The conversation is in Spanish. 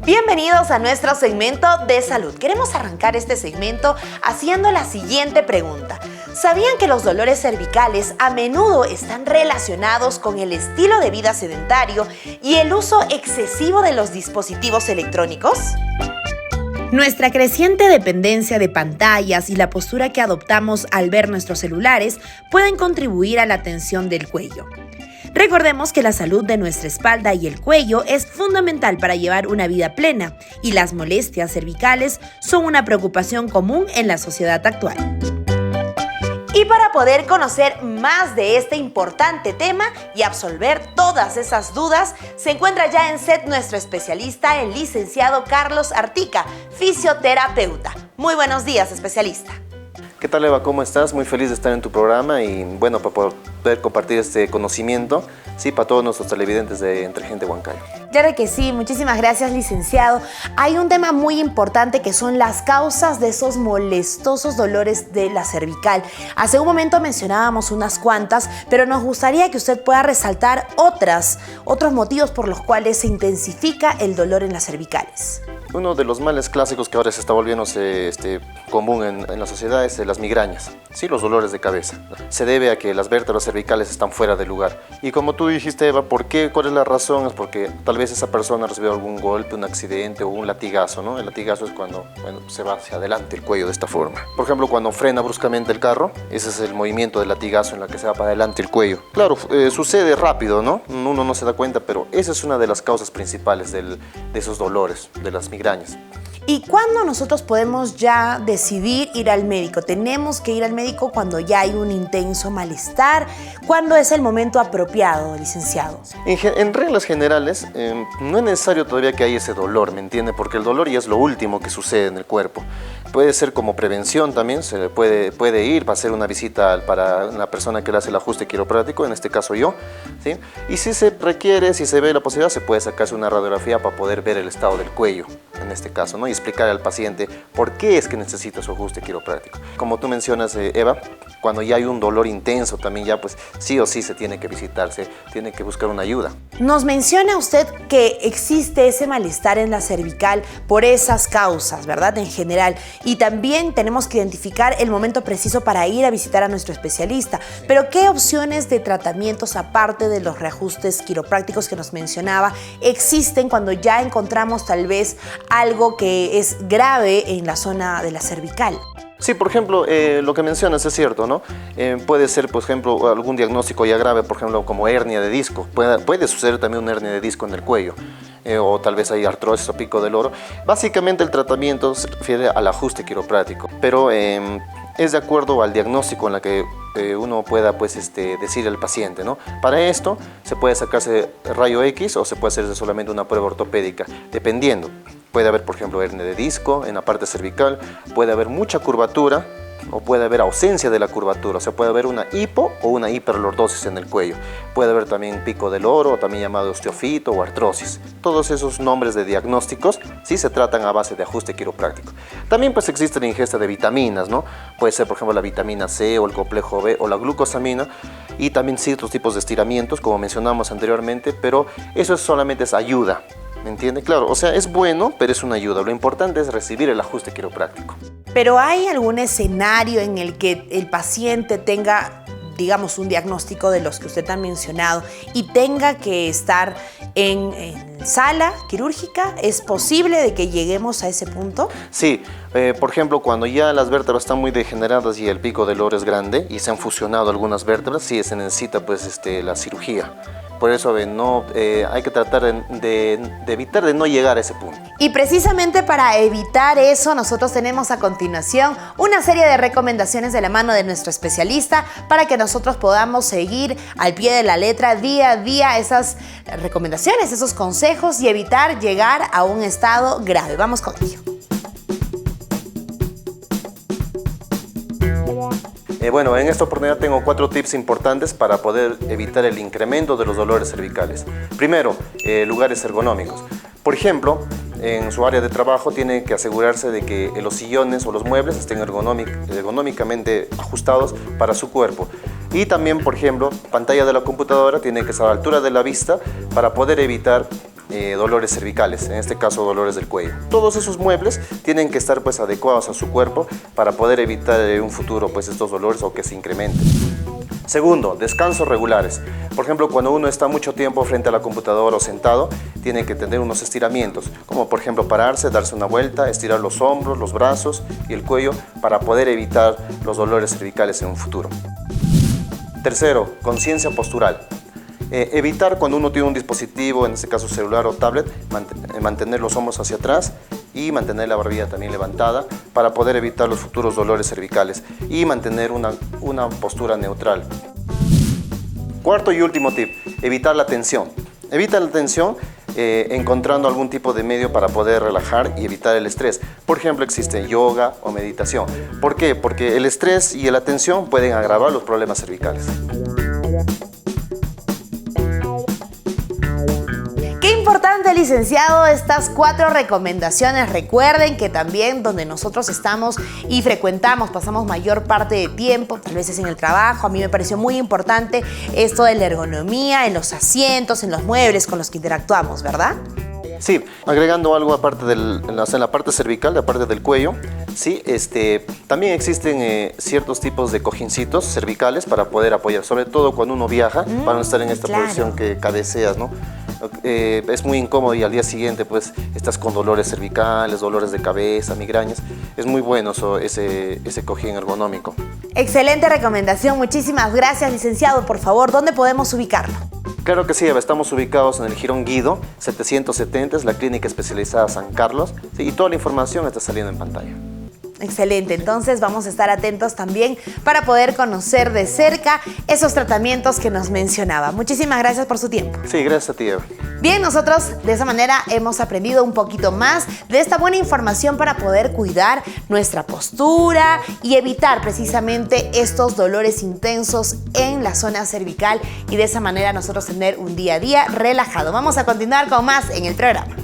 Bienvenidos a nuestro segmento de salud. Queremos arrancar este segmento haciendo la siguiente pregunta. ¿Sabían que los dolores cervicales a menudo están relacionados con el estilo de vida sedentario y el uso excesivo de los dispositivos electrónicos? Nuestra creciente dependencia de pantallas y la postura que adoptamos al ver nuestros celulares pueden contribuir a la tensión del cuello. Recordemos que la salud de nuestra espalda y el cuello es fundamental para llevar una vida plena y las molestias cervicales son una preocupación común en la sociedad actual. Y para poder conocer más de este importante tema y absolver todas esas dudas, se encuentra ya en set nuestro especialista, el licenciado Carlos Artica, fisioterapeuta. Muy buenos días, especialista. ¿Qué tal, Eva? ¿Cómo estás? Muy feliz de estar en tu programa y bueno, para poder compartir este conocimiento, sí, para todos nuestros televidentes de Entre Gente Huancayo. Claro que sí, muchísimas gracias, licenciado. Hay un tema muy importante que son las causas de esos molestosos dolores de la cervical. Hace un momento mencionábamos unas cuantas, pero nos gustaría que usted pueda resaltar otros motivos por los cuales se intensifica el dolor en las cervicales. Uno de los males clásicos que ahora se está volviendo común en la sociedad es las migrañas, ¿sí? Los dolores de cabeza. Se debe a que las vértebras cervicales están fuera de lugar. Y como tú dijiste, Eva, ¿por qué? ¿Cuál es la razón? Es porque tal vez esa persona ha recibido algún golpe, un accidente o un latigazo, ¿no? El latigazo es cuando se va hacia adelante el cuello de esta forma. Por ejemplo, cuando frena bruscamente el carro, ese es el movimiento del latigazo en la que se va para adelante el cuello. Claro, sucede rápido, ¿no? Uno no se da cuenta, pero esa es una de las causas principales de esos dolores, de las migrañas. ¿Y cuándo nosotros podemos ya decidir ir al médico? ¿Tenemos que ir al médico cuando ya hay un intenso malestar? ¿Cuándo es el momento apropiado, licenciado? En reglas generales, no es necesario todavía que haya ese dolor, ¿me entiende? Porque el dolor ya es lo último que sucede en el cuerpo. Puede ser como prevención también, se le puede ir para hacer una visita para una persona que le hace el ajuste quiropráctico, en este caso yo, ¿sí? Y si se requiere, si se ve la posibilidad, se puede sacarse una radiografía para poder ver el estado del cuello, en este caso, ¿no? Y explicar al paciente por qué es que necesita su ajuste quiropráctico. Como tú mencionas, Eva, cuando ya hay un dolor intenso también ya pues sí o sí se tiene que visitarse, tiene que buscar una ayuda. Nos menciona usted que existe ese malestar en la cervical por esas causas, ¿verdad? En general. Y también tenemos que identificar el momento preciso para ir a visitar a nuestro especialista. Pero ¿qué opciones de tratamientos, aparte de los reajustes quiroprácticos que nos mencionaba, existen cuando ya encontramos tal vez algo que es grave en la zona de la cervical? Sí, por ejemplo, lo que mencionas es cierto, ¿no? Puede ser, por ejemplo, algún diagnóstico ya grave, por ejemplo, como hernia de disco. Puede suceder también una hernia de disco en el cuello. O tal vez hay artrosis o pico del oro. Básicamente el tratamiento se refiere al ajuste quiroprático, pero es de acuerdo al diagnóstico en la que uno pueda pues, decir al paciente, ¿no? Para esto se puede sacarse rayo X o se puede hacer solamente una prueba ortopédica, dependiendo. Puede haber, por ejemplo, hernia de disco en la parte cervical, puede haber mucha curvatura o puede haber ausencia de la curvatura, o sea, puede haber una hipo o una hiperlordosis en el cuello. Puede haber también pico del oro, también llamado osteofito o artrosis. Todos esos nombres de diagnósticos sí se tratan a base de ajuste quiropráctico. También pues existe la ingesta de vitaminas, ¿no? Puede ser, por ejemplo, la vitamina C o el complejo B o la glucosamina y también ciertos tipos de estiramientos, como mencionamos anteriormente, pero eso solamente es ayuda. ¿Me entiende? Claro, o sea, es bueno, pero es una ayuda. Lo importante es recibir el ajuste quiropráctico. ¿Pero hay algún escenario en el que el paciente tenga, digamos, un diagnóstico de los que usted ha mencionado y tenga que estar en sala quirúrgica? ¿Es posible de que lleguemos a ese punto? Sí, por ejemplo, cuando ya las vértebras están muy degeneradas y el pico del oro es grande y se han fusionado algunas vértebras, sí se necesita pues, la cirugía. Por eso hay que tratar de evitar de no llegar a ese punto. Y precisamente para evitar eso, nosotros tenemos a continuación una serie de recomendaciones de la mano de nuestro especialista para que nosotros podamos seguir al pie de la letra día a día esas recomendaciones, esos consejos y evitar llegar a un estado grave. Vamos con ello. Bueno, en esta oportunidad tengo 4 tips importantes para poder evitar el incremento de los dolores cervicales. Primero, lugares ergonómicos. Por ejemplo, en su área de trabajo tiene que asegurarse de que los sillones o los muebles estén ergonómicamente ajustados para su cuerpo. Y también, por ejemplo, pantalla de la computadora tiene que estar a la altura de la vista para poder evitar dolores cervicales, en este caso dolores del cuello. Todos esos muebles tienen que estar pues adecuados a su cuerpo para poder evitar en un futuro pues estos dolores o que se incrementen. Segundo, descansos regulares. Por ejemplo, cuando uno está mucho tiempo frente a la computadora o sentado, tiene que tener unos estiramientos, como por ejemplo pararse, darse una vuelta, estirar los hombros, los brazos y el cuello para poder evitar los dolores cervicales en un futuro. Tercero, conciencia postural. Evitar cuando uno tiene un dispositivo, en este caso celular o tablet, mantener los hombros hacia atrás y mantener la barbilla también levantada para poder evitar los futuros dolores cervicales y mantener una postura neutral. Cuarto y último tip, evitar la tensión. Evita la tensión encontrando algún tipo de medio para poder relajar y evitar el estrés. Por ejemplo, existe yoga o meditación. ¿Por qué? Porque el estrés y la tensión pueden agravar los problemas cervicales. Importante, licenciado, estas 4 recomendaciones. Recuerden que también donde nosotros estamos y frecuentamos, pasamos mayor parte de tiempo, tal vez es en el trabajo. A mí me pareció muy importante esto de la ergonomía en los asientos, en los muebles con los que interactuamos, ¿verdad? Sí, agregando algo aparte en la parte cervical, aparte del cuello, sí, también existen ciertos tipos de cojincitos cervicales para poder apoyar, sobre todo cuando uno viaja, para no estar en esta posición que cabeceas, ¿no? Es muy incómodo y al día siguiente pues estás con dolores cervicales, dolores de cabeza, migrañas. Es muy bueno ese cojín ergonómico. Excelente recomendación, muchísimas gracias, licenciado. Por favor, ¿dónde podemos ubicarlo? Claro que sí, estamos ubicados en el Jirón Guido 770, es la clínica especializada San Carlos, sí, y toda la información está saliendo en pantalla. Excelente, entonces vamos a estar atentos también para poder conocer de cerca esos tratamientos que nos mencionaba. Muchísimas gracias por su tiempo. Sí, gracias a ti, Eva. Bien, nosotros de esa manera hemos aprendido un poquito más de esta buena información para poder cuidar nuestra postura y evitar precisamente estos dolores intensos en la zona cervical y de esa manera nosotros tener un día a día relajado. Vamos a continuar con más en el programa.